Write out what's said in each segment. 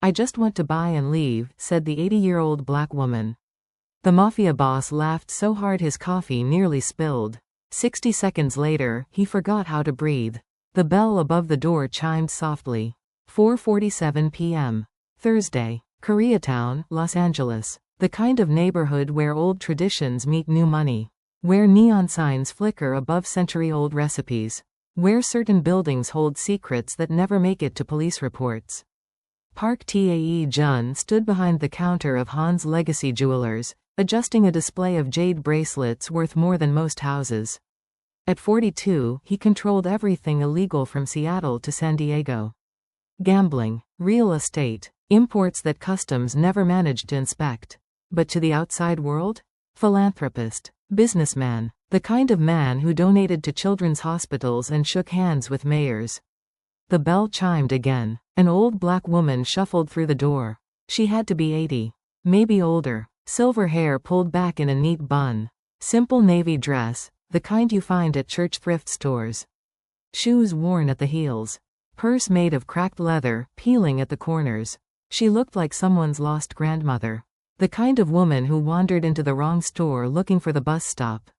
"I just want to buy and leave," said the 80-year-old black woman. The Mafia boss laughed so hard his coffee nearly spilled. 60 seconds later, he forgot how to breathe. The bell above the door chimed softly. 4:47 p.m. Thursday. Koreatown, Los Angeles. The kind of neighborhood where old traditions meet new money. Where neon signs flicker above century-old recipes. Where certain buildings hold secrets that never make it to police reports. Park Tae-jun stood behind the counter of Han's Legacy Jewelers, adjusting a display of jade bracelets worth more than most houses. At 42, he controlled everything illegal from Seattle to San Diego. Gambling, real estate, imports that customs never managed to inspect. But to the outside world? Philanthropist, businessman, the kind of man who donated to children's hospitals and shook hands with mayors. The bell chimed again. An old black woman shuffled through the door. She had to be 80. Maybe older. Silver hair pulled back in a neat bun. Simple navy dress, the kind you find at church thrift stores. Shoes worn at the heels. Purse made of cracked leather, peeling at the corners. She looked like someone's lost grandmother. The kind of woman who wandered into the wrong store looking for the bus stop.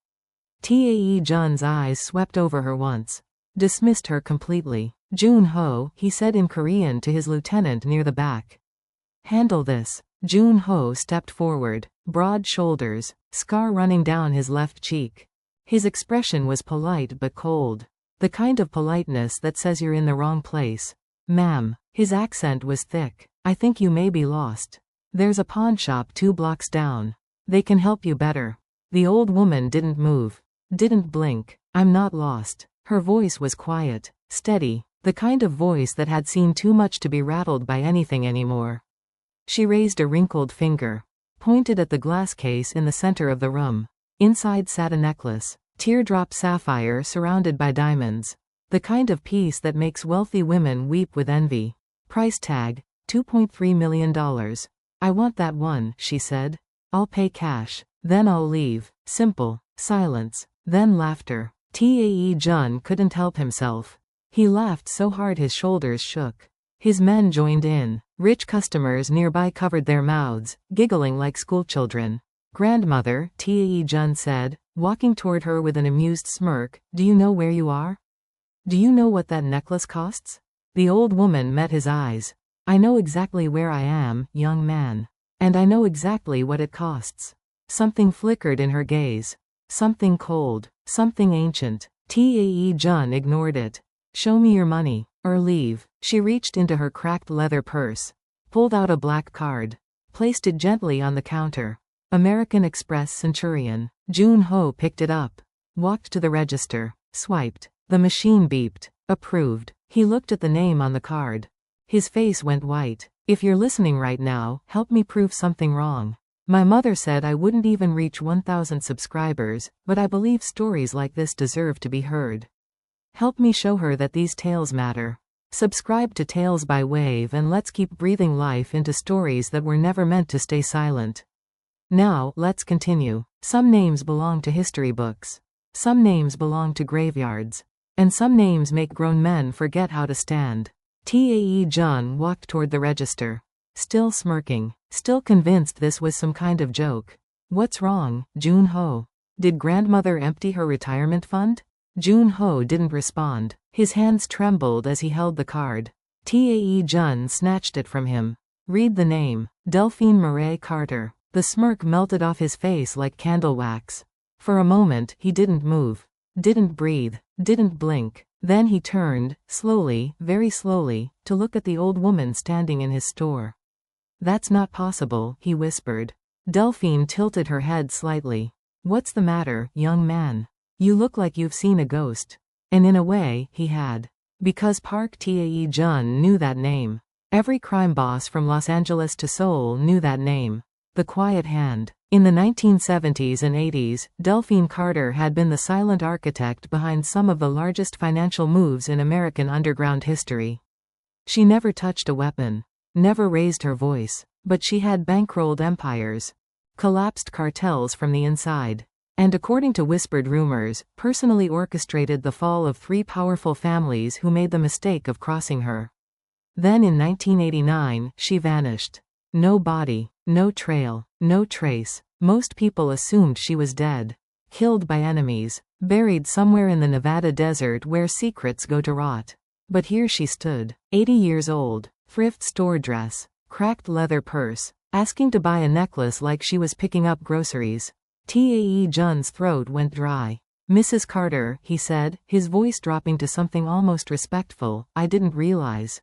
Tae-jun's eyes swept over her once. Dismissed her completely. "Jun-ho," he said in Korean to his lieutenant near the back. "Handle this." Jun-ho stepped forward. Broad shoulders, scar running down his left cheek. His expression was polite but cold. The kind of politeness that says you're in the wrong place. "Ma'am." His accent was thick. "I think you may be lost. There's a pawn shop 2 blocks down. They can help you better." The old woman didn't move. Didn't blink. "I'm not lost." Her voice was quiet, steady, the kind of voice that had seen too much to be rattled by anything anymore. She raised a wrinkled finger. Pointed at the glass case in the center of the room. Inside sat a necklace. Teardrop sapphire surrounded by diamonds. The kind of piece that makes wealthy women weep with envy. Price tag, $2.3 million. "I want that one," she said. "I'll pay cash. Then I'll leave." Simple. Silence. Then laughter. Tae-jun couldn't help himself. He laughed so hard his shoulders shook. His men joined in. Rich customers nearby covered their mouths, giggling like schoolchildren. "Grandmother," Tae-jun said, walking toward her with an amused smirk, "do you know where you are? Do you know what that necklace costs?" The old woman met his eyes. "I know exactly where I am, young man. And I know exactly what it costs." Something flickered in her gaze. Something cold. Something ancient. Tae-jun ignored it. "Show me your money, or leave." She reached into her cracked leather purse. Pulled out a black card. Placed it gently on the counter. American Express Centurion. Jun-ho picked it up. Walked to the register. Swiped. The machine beeped. Approved. He looked at the name on the card. His face went white. "If you're listening right now, help me prove something wrong. My mother said I wouldn't even reach 1,000 subscribers, but I believe stories like this deserve to be heard. Help me show her that these tales matter. Subscribe to Tales by Wave and let's keep breathing life into stories that were never meant to stay silent." Now, let's continue. Some names belong to history books. Some names belong to graveyards. And some names make grown men forget how to stand. Tae-jun walked toward the register. Still smirking. Still convinced this was some kind of joke. "What's wrong, Jun-ho? Did grandmother empty her retirement fund?" Jun-ho didn't respond. His hands trembled as he held the card. Tae-jun snatched it from him. "Read the name. Delphine Murray Carter." The smirk melted off his face like candle wax. For a moment, he didn't move. Didn't breathe. Didn't blink. Then he turned, slowly, very slowly, to look at the old woman standing in his store. "That's not possible," he whispered. Delphine tilted her head slightly. "What's the matter, young man? You look like you've seen a ghost." And in a way, he had. Because Park Tae-jun knew that name. Every crime boss from Los Angeles to Seoul knew that name. The Quiet Hand. In the 1970s and 80s, Delphine Carter had been the silent architect behind some of the largest financial moves in American underground history. She never touched a weapon. Never raised her voice. But she had bankrolled empires. Collapsed cartels from the inside. And according to whispered rumors, personally orchestrated the fall of 3 powerful families who made the mistake of crossing her. Then in 1989, she vanished. No body, no trail, no trace. Most people assumed she was dead. Killed by enemies. Buried somewhere in the Nevada desert where secrets go to rot. But here she stood. 80 years old. Thrift store dress. Cracked leather purse. Asking to buy a necklace like she was picking up groceries. Tae Jun's throat went dry. "Mrs. Carter," he said, his voice dropping to something almost respectful, "I didn't realize."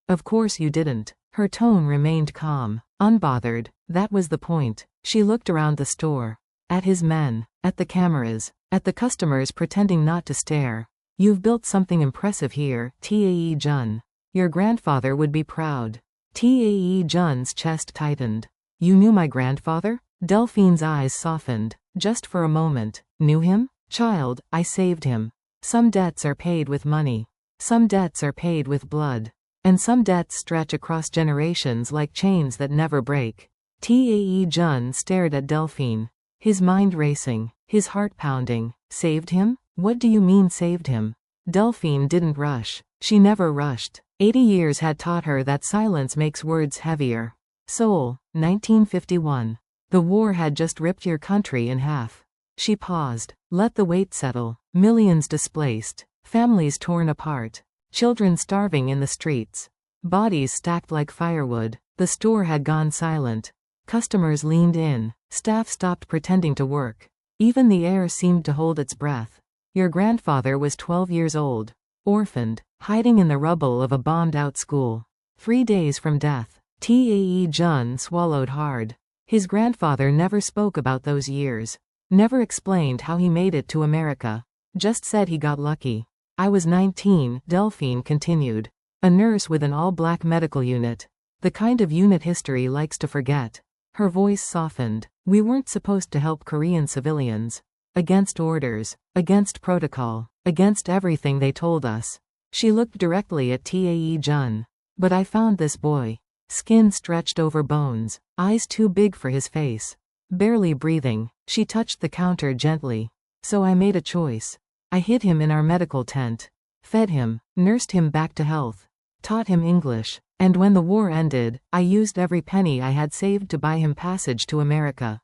"Of course you didn't." Her tone remained calm, unbothered. That was the point. She looked around the store. At his men. At the cameras. At the customers pretending not to stare. "You've built something impressive here, Tae Jun. Your grandfather would be proud." Tae Jun's chest tightened. "You knew my grandfather?" Delphine's eyes softened. Just for a moment. "Knew him? Child, I saved him. Some debts are paid with money. Some debts are paid with blood. And some debts stretch across generations like chains that never break." Tae Jun stared at Delphine. His mind racing. His heart pounding. "Saved him? What do you mean saved him?" Delphine didn't rush. She never rushed. 80 years had taught her that silence makes words heavier. Seoul, 1951. The war had just ripped your country in half. She paused. Let the weight settle. Millions displaced. Families torn apart. Children starving in the streets. Bodies stacked like firewood. The store had gone silent. Customers leaned in. Staff stopped pretending to work. Even the air seemed to hold its breath. Your grandfather was 12 years old. Orphaned. Hiding in the rubble of a bombed-out school. 3 days from death. Tae Jun swallowed hard. His grandfather never spoke about those years. Never explained how he made it to America. Just said he got lucky. "I was 19, Delphine continued. A nurse with an all-black medical unit. The kind of unit history likes to forget. Her voice softened. "We weren't supposed to help Korean civilians. Against orders. Against protocol. Against everything they told us." She looked directly at Tae Jun. "But I found this boy. Skin stretched over bones. Eyes too big for his face. Barely breathing." She touched the counter gently. "So I made a choice. I hid him in our medical tent. Fed him. Nursed him back to health. Taught him English. And when the war ended, I used every penny I had saved to buy him passage to America."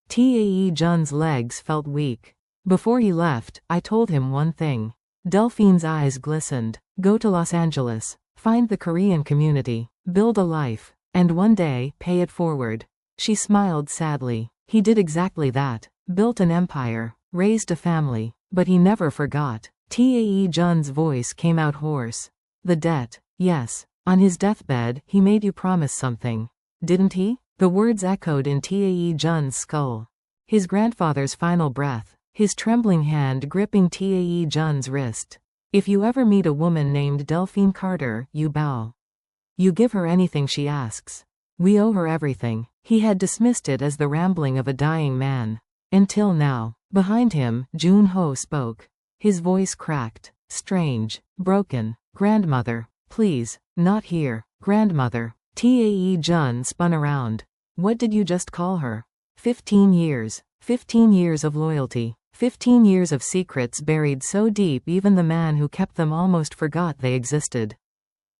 Tae Jun's legs felt weak. "Before he left, I told him one thing." Delphine's eyes glistened. "Go to Los Angeles. Find the Korean community. Build a life. And one day, pay it forward." She smiled sadly. He did exactly that. Built an empire. Raised a family. But he never forgot. Tae Jun's voice came out hoarse. "The debt. Yes. On his deathbed, he made you promise something. Didn't he?" The words echoed in Tae Jun's skull. His grandfather's final breath. His trembling hand gripping Tae Jun's wrist. "If you ever meet a woman named Delphine Carter, you bow. You give her anything she asks. We owe her everything." He had dismissed it as the rambling of a dying man. Until now. Behind him, Jun-ho spoke. His voice cracked. Strange. Broken. "Grandmother. Please. Not here. Grandmother." Tae Jun spun around. "What did you just call her?" 15 years. 15 years of loyalty. 15 years of secrets buried so deep even the man who kept them almost forgot they existed.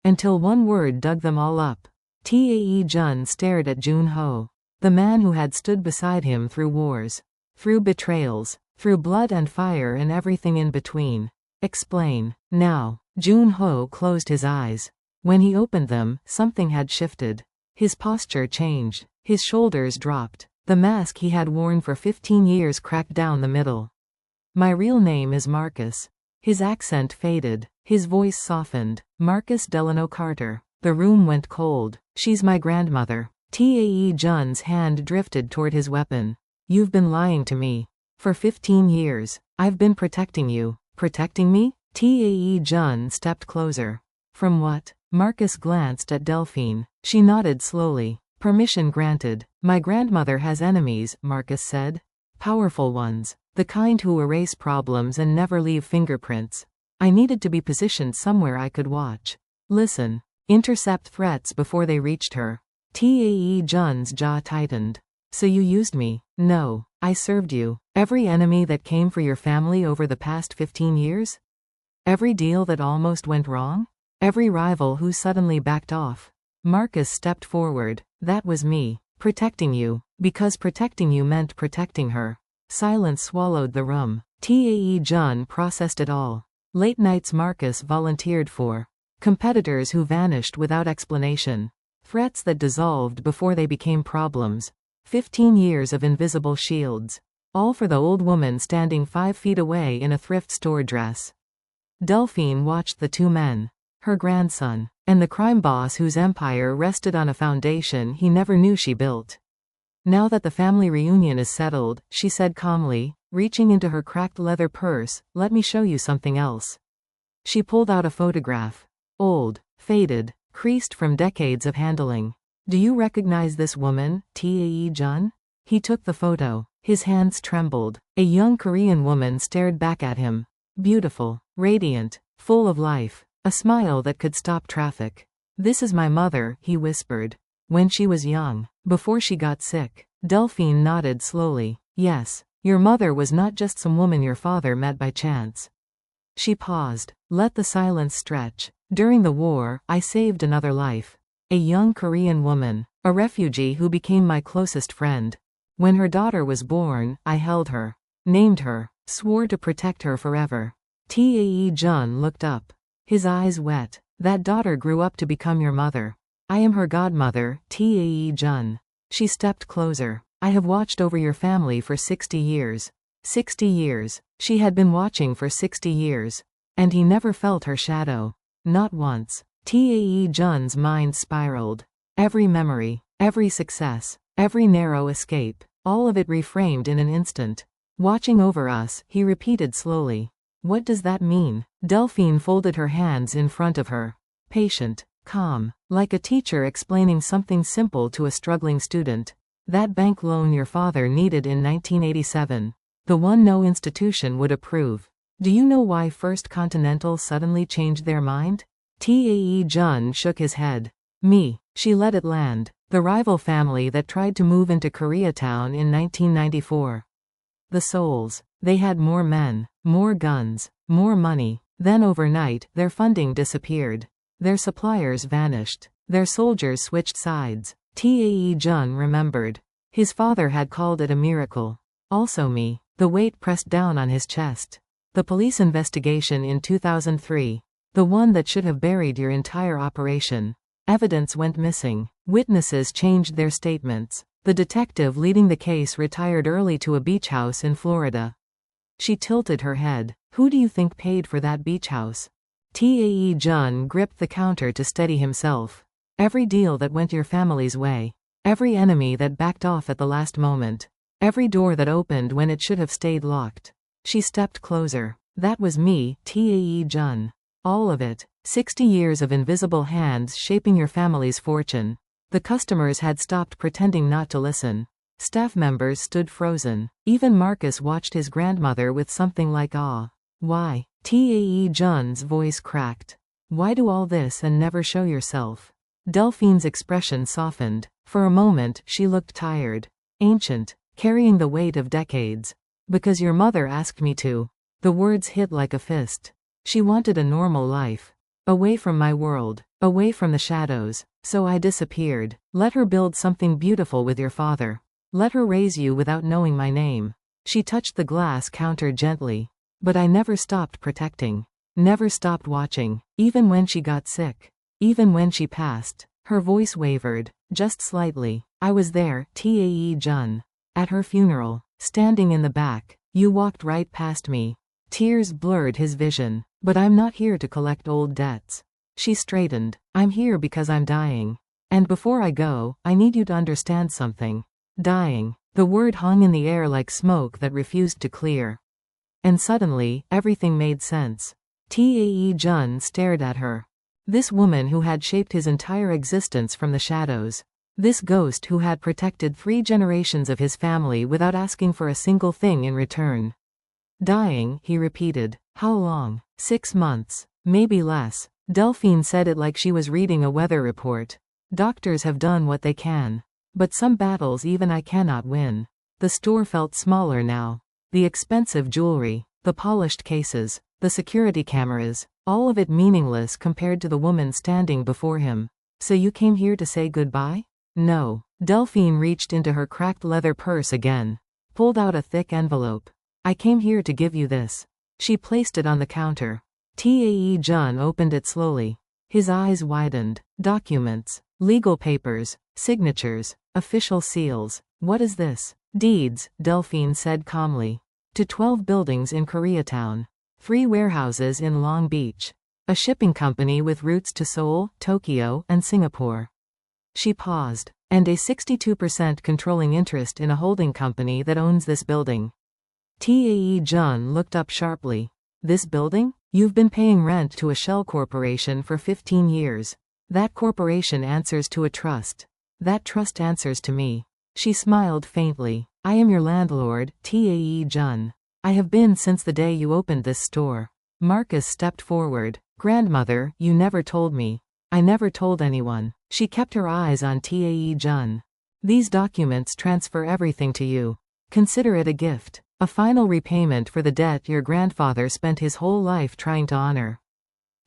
Until one word dug them all up. Tae Jun stared at Jun-ho. The man who had stood beside him through wars. Through betrayals. Through blood and fire and everything in between. "Explain. Now." Jun-ho closed his eyes. When he opened them, something had shifted. His posture changed. His shoulders dropped. The mask he had worn for 15 years cracked down the middle. "My real name is Marcus." His accent faded. His voice softened. "Marcus Delano Carter." The room went cold. "She's my grandmother." Tae Jun's hand drifted toward his weapon. "You've been lying to me. For 15 years. I've been protecting you." "Protecting me?" Tae Jun stepped closer. "From what?" Marcus glanced at Delphine. She nodded slowly. "Permission granted." "My grandmother has enemies," Marcus said. "Powerful ones. The kind who erase problems and never leave fingerprints. I needed to be positioned somewhere I could watch. Listen. Intercept threats before they reached her." Tae Jun's jaw tightened. "So you used me?" "No. I served you. Every enemy that came for your family over the past 15 years? Every deal that almost went wrong?" Every rival who suddenly backed off. Marcus stepped forward. That was me. Protecting you. Because protecting you meant protecting her. Silence swallowed the room. Tae Jun processed it all. Late nights Marcus volunteered for. Competitors who vanished without explanation. Threats that dissolved before they became problems. 15 years of invisible shields. All for the old woman standing 5 feet away in a thrift store dress. Delphine watched the two men. Her grandson. And the crime boss whose empire rested on a foundation he never knew she built. Now that the family reunion is settled, she said calmly, reaching into her cracked leather purse, let me show you something else. She pulled out a photograph. Old, faded, creased from decades of handling. Do you recognize this woman, Tae Jun? He took the photo. His hands trembled. A young Korean woman stared back at him. Beautiful, radiant, full of life. A smile that could stop traffic. This is my mother, he whispered. When she was young. Before she got sick. Delphine nodded slowly. Yes. Your mother was not just some woman your father met by chance. She paused. Let the silence stretch. During the war, I saved another life. A young Korean woman. A refugee who became my closest friend. When her daughter was born, I held her. Named her. Swore to protect her forever. Tae Jun looked up. His eyes wet. That daughter grew up to become your mother. I am her godmother, Tae Jun. She stepped closer. I have watched over your family for 60 years. 60 years. She had been watching for 60 years. And he never felt her shadow. Not once. Tae Jun's mind spiraled. Every memory, every success, every narrow escape, all of it reframed in an instant. Watching over us, he repeated slowly. What does that mean? Delphine folded her hands in front of her. Patient, calm, like a teacher explaining something simple to a struggling student. That bank loan your father needed in 1987. The one no institution would approve. Do you know why First Continental suddenly changed their mind? Tae Jun shook his head. Me. She let it land. The rival family that tried to move into Koreatown in 1994. The Souls. They had more men, more guns, more money. Then overnight, their funding disappeared. Their suppliers vanished. Their soldiers switched sides. Tae Jun remembered. His father had called it a miracle. Also me. The weight pressed down on his chest. The police investigation in 2003. The one that should have buried your entire operation. Evidence went missing. Witnesses changed their statements. The detective leading the case retired early to a beach house in Florida. She tilted her head. Who do you think paid for that beach house? Tae Jun gripped the counter to steady himself. Every deal that went your family's way. Every enemy that backed off at the last moment. Every door that opened when it should have stayed locked. She stepped closer. That was me, Tae Jun. All of it. 60 years of invisible hands shaping your family's fortune. The customers had stopped pretending not to listen. Staff members stood frozen. Even Marcus watched his grandmother with something like awe. Why? Tae Jun's voice cracked. Why do all this and never show yourself? Delphine's expression softened. For a moment, she looked tired. Ancient. Carrying the weight of decades. Because your mother asked me to. The words hit like a fist. She wanted a normal life. Away from my world. Away from the shadows. So I disappeared. Let her build something beautiful with your father. Let her raise you without knowing my name. She touched the glass counter gently. But I never stopped protecting. Never stopped watching. Even when she got sick. Even when she passed. Her voice wavered. Just slightly. I was there, Tae Jun. At her funeral. Standing in the back. You walked right past me. Tears blurred his vision. But I'm not here to collect old debts. She straightened. I'm here because I'm dying. And before I go, I need you to understand something. Dying. The word hung in the air like smoke that refused to clear. And suddenly, everything made sense. Tae Jun stared at her. This woman who had shaped his entire existence from the shadows. This ghost who had protected 3 generations of his family without asking for a single thing in return. Dying, he repeated. How long? 6 months. Maybe less. Delphine said it like she was reading a weather report. Doctors have done what they can. But some battles even I cannot win. The store felt smaller now. The expensive jewelry, the polished cases, the security cameras, all of it meaningless compared to the woman standing before him. So you came here to say goodbye? No. Delphine reached into her cracked leather purse again, pulled out a thick envelope. I came here to give you this. She placed it on the counter. Tae Jun opened it slowly. His eyes widened. Documents, legal papers, signatures, official seals. What is this? Deeds, Delphine said calmly. To 12 buildings in Koreatown. 3 warehouses in Long Beach. A shipping company with routes to Seoul, Tokyo, and Singapore. She paused. And a 62% controlling interest in a holding company that owns this building. Tae Jun looked up sharply. This building? You've been paying rent to a shell corporation for 15 years. That corporation answers to a trust. That trust answers to me. She smiled faintly. I am your landlord, Tae Jun. I have been since the day you opened this store. Marcus stepped forward. Grandmother, you never told me. I never told anyone. She kept her eyes on Tae Jun. These documents transfer everything to you. Consider it a gift. A final repayment for the debt your grandfather spent his whole life trying to honor.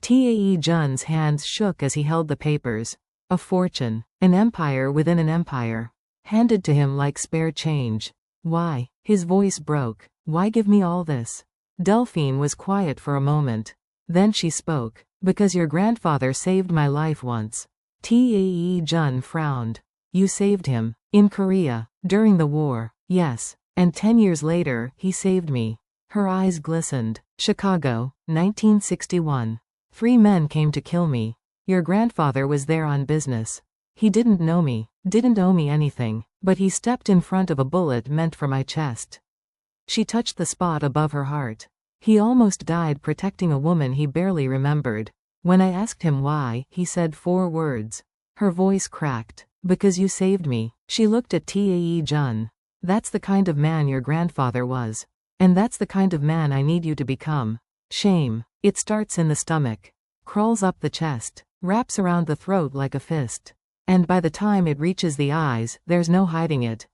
Tae Jun's hands shook as he held the papers. A fortune. An empire within an empire. Handed to him like spare change. Why? His voice broke. Why give me all this? Delphine was quiet for a moment. Then she spoke. Because your grandfather saved my life once. Tae Jun frowned. You saved him. In Korea. During the war. Yes. And 10 years later, he saved me. Her eyes glistened. Chicago, 1961. 3 men came to kill me. Your grandfather was there on business. He didn't know me, didn't owe me anything, but he stepped in front of a bullet meant for my chest. She touched the spot above her heart. He almost died protecting a woman he barely remembered. When I asked him why, he said 4 words. Her voice cracked. Because you saved me. She looked at Tae Jun. That's the kind of man your grandfather was. And that's the kind of man I need you to become. Shame. It starts in the stomach. Crawls up the chest. Wraps around the throat like a fist. And by the time it reaches the eyes, there's no hiding it.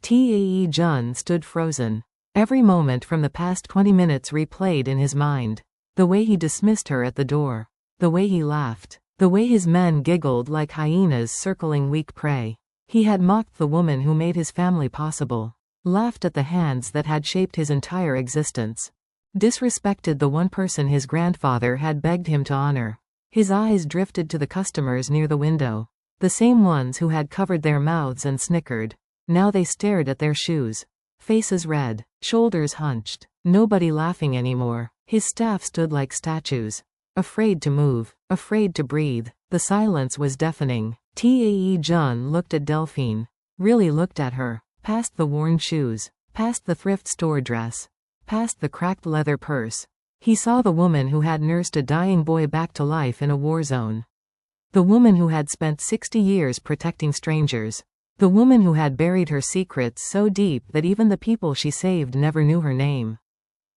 Tae Jun stood frozen. Every moment from the past 20 minutes replayed in his mind. The way he dismissed her at the door. The way he laughed. The way his men giggled like hyenas circling weak prey. He had mocked the woman who made his family possible. Laughed at the hands that had shaped his entire existence. Disrespected the one person his grandfather had begged him to honor. His eyes drifted to the customers near the window. The same ones who had covered their mouths and snickered. Now they stared at their shoes. Faces red. Shoulders hunched. Nobody laughing anymore. His staff stood like statues. Afraid to move. Afraid to breathe. The silence was deafening. Tae Jun looked at Delphine. Really looked at her. Past the worn shoes. Past the thrift store dress. Past the cracked leather purse. He saw the woman who had nursed a dying boy back to life in a war zone. The woman who had spent 60 years protecting strangers. The woman who had buried her secrets so deep that even the people she saved never knew her name.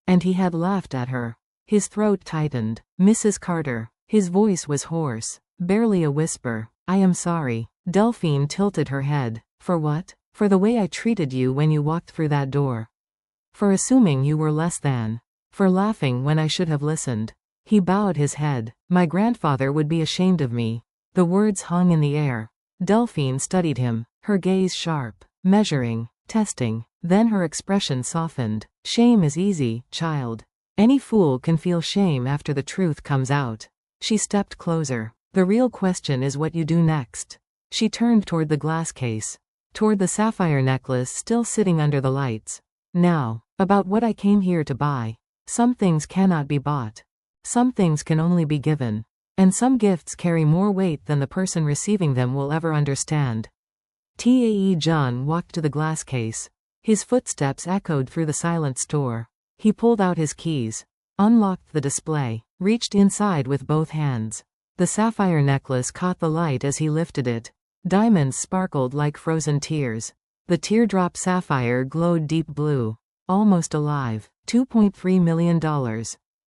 And he had laughed at her. His throat tightened. Mrs. Carter. His voice was hoarse. Barely a whisper. I am sorry. Delphine tilted her head. For what? For the way I treated you when you walked through that door. For assuming you were less than. For laughing when I should have listened. He bowed his head. My grandfather would be ashamed of me. The words hung in the air. Delphine studied him, her gaze sharp, measuring, testing. Then her expression softened. Shame is easy, child. Any fool can feel shame after the truth comes out. She stepped closer. The real question is what you do next. She turned toward the glass case. Toward the sapphire necklace still sitting under the lights. Now, about what I came here to buy. Some things cannot be bought. Some things can only be given. And some gifts carry more weight than the person receiving them will ever understand. Tae Jun walked to the glass case. His footsteps echoed through the silent store. He pulled out his keys. Unlocked the display. Reached inside with both hands. The sapphire necklace caught the light as he lifted it. Diamonds sparkled like frozen tears. The teardrop sapphire glowed deep blue. Almost alive. $2.3 million.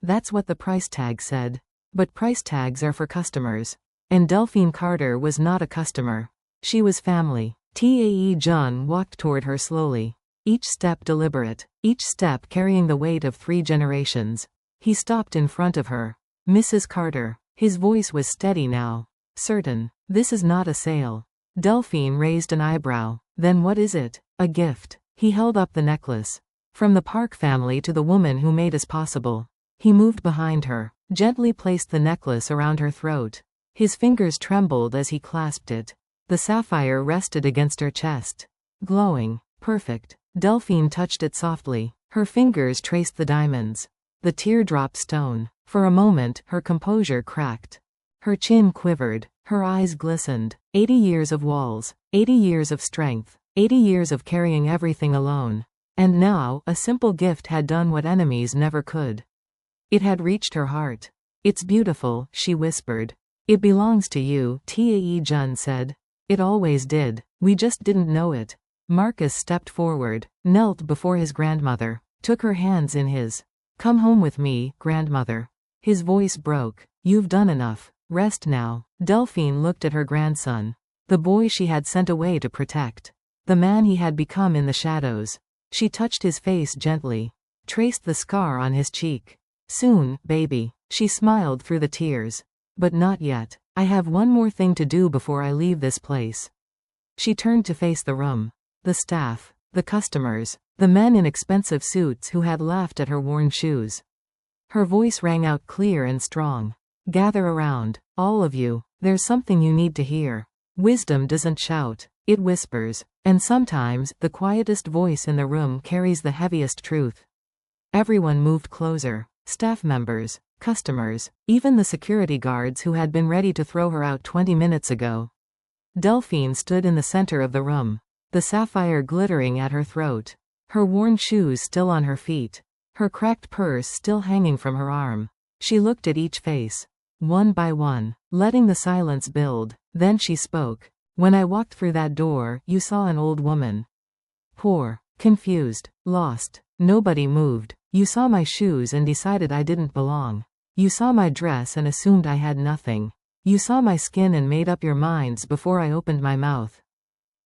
That's what the price tag said. But price tags are for customers. And Delphine Carter was not a customer. She was family. Tae Jun walked toward her slowly. Each step deliberate. Each step carrying the weight of 3 generations. He stopped in front of her. Mrs. Carter. His voice was steady now. Certain. This is not a sale. Delphine raised an eyebrow. Then what is it? A gift. He held up the necklace. From the Park family to the woman who made us possible. He moved behind her, gently placed the necklace around her throat. His fingers trembled as he clasped it. The sapphire rested against her chest. Glowing. Perfect. Delphine touched it softly. Her fingers traced the diamonds. The teardrop stone. For a moment, her composure cracked. Her chin quivered. Her eyes glistened. 80 years of walls. 80 years of strength. 80 years of carrying everything alone. And now, a simple gift had done what enemies never could. It had reached her heart. It's beautiful, she whispered. It belongs to you, Tae Jun said. It always did. We just didn't know it. Marcus stepped forward, knelt before his grandmother, took her hands in his. Come home with me, grandmother. His voice broke. You've done enough. Rest now. Delphine looked at her grandson. The boy she had sent away to protect. The man he had become in the shadows. She touched his face gently. Traced the scar on his cheek. Soon, baby. She smiled through the tears. But not yet. I have one more thing to do before I leave this place. She turned to face the room. The staff. The customers. The men in expensive suits who had laughed at her worn shoes. Her voice rang out clear and strong. Gather around. All of you. There's something you need to hear. Wisdom doesn't shout. It whispers. And sometimes, the quietest voice in the room carries the heaviest truth. Everyone moved closer. Staff members. Customers. Even the security guards who had been ready to throw her out 20 minutes ago. Delphine stood in the center of the room. The sapphire glittering at her throat. Her worn shoes still on her feet. Her cracked purse still hanging from her arm. She looked at each face. One by one. Letting the silence build. Then she spoke. When I walked through that door, you saw an old woman. Poor. Confused. Lost. Nobody moved. You saw my shoes and decided I didn't belong. You saw my dress and assumed I had nothing. You saw my skin and made up your minds before I opened my mouth.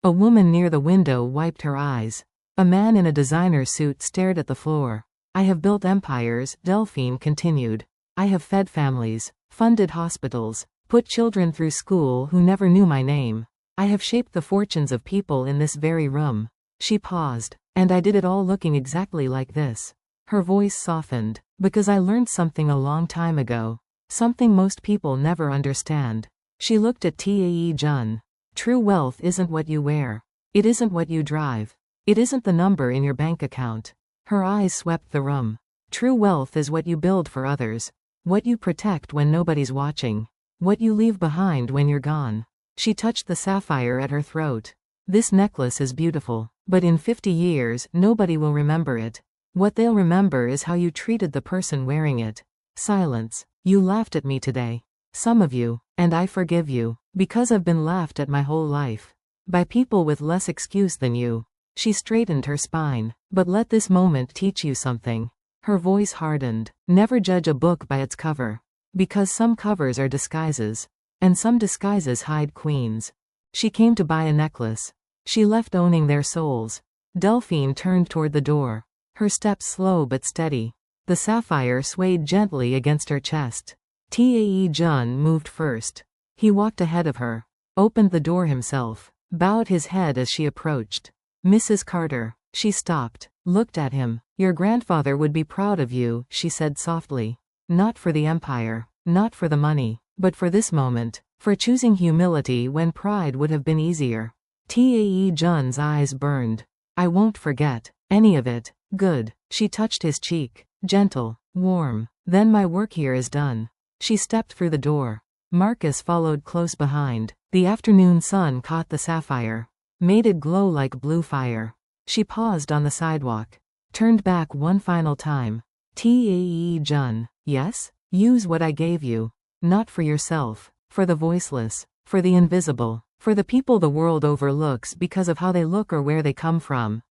A woman near the window wiped her eyes. A man in a designer suit stared at the floor. I have built empires, Delphine continued. I have fed families, funded hospitals, put children through school who never knew my name. I have shaped the fortunes of people in this very room. She paused. And I did it all looking exactly like this. Her voice softened. Because I learned something a long time ago. Something most people never understand. She looked at Tae Jun. True wealth isn't what you wear. It isn't what you drive. It isn't the number in your bank account. Her eyes swept the room. True wealth is what you build for others. What you protect when nobody's watching. What you leave behind when you're gone. She touched the sapphire at her throat. This necklace is beautiful. But in 50 years, nobody will remember it. What they'll remember is how you treated the person wearing it. Silence. You laughed at me today. Some of you. And I forgive you. Because I've been laughed at my whole life. By people with less excuse than you. She straightened her spine. But let this moment teach you something. Her voice hardened. Never judge a book by its cover. Because some covers are disguises. And some disguises hide queens. She came to buy a necklace. She left owning their souls. Delphine turned toward the door. Her steps slow but steady. The sapphire swayed gently against her chest. Tae Jun moved first. He walked ahead of her. Opened the door himself. Bowed his head as she approached. Mrs. Carter. She stopped. Looked at him. Your grandfather would be proud of you, she said softly. Not for the empire. Not for the money. But for this moment. For choosing humility when pride would have been easier. Tae Jun's eyes burned. I won't forget. Any of it. Good. She touched his cheek. Gentle. Warm. Then my work here is done. She stepped through the door. Marcus followed close behind. The afternoon sun caught the sapphire. Made it glow like blue fire. She paused on the sidewalk. Turned back one final time. Tae Jun. Yes? Use what I gave you. Not for yourself. For the voiceless. For the invisible. For the people the world overlooks because of how they look or where they come from.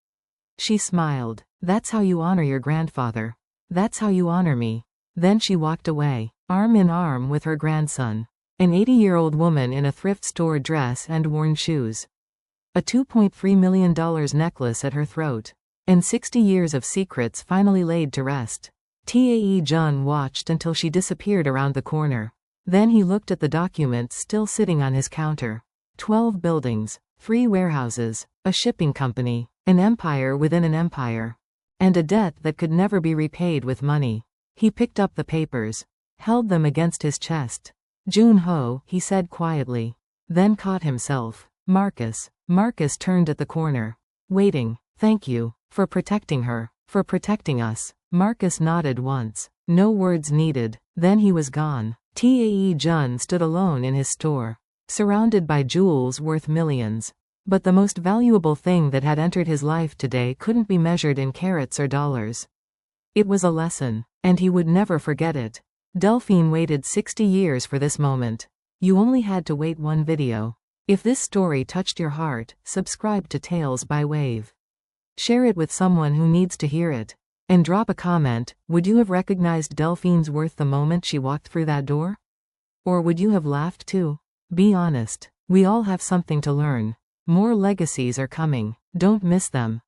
She smiled. That's how you honor your grandfather. That's how you honor me. Then she walked away, arm in arm with her grandson. An 80-year-old woman in a thrift store dress and worn shoes. A $2.3 million necklace at her throat. And 60 years of secrets finally laid to rest. Tae Jun watched until she disappeared around the corner. Then he looked at the documents still sitting on his counter. 12 buildings, 3 warehouses, a shipping company, an empire within an empire, and a debt that could never be repaid with money. He picked up the papers, held them against his chest. Jun-ho, he said quietly. Then caught himself. Marcus. Marcus turned at the corner. Waiting. Thank you. For protecting her. For protecting us. Marcus nodded once. No words needed. Then he was gone. Tae Jun stood alone in his store, surrounded by jewels worth millions. But the most valuable thing that had entered his life today couldn't be measured in carats or dollars. It was a lesson, and he would never forget it. Delphine waited 60 years for this moment. You only had to wait one video. If this story touched your heart, subscribe to Tales by Wave. Share it with someone who needs to hear it. And drop a comment. Would you have recognized Delphine's worth the moment she walked through that door? Or would you have laughed too? Be honest. We all have something to learn. More legacies are coming. Don't miss them.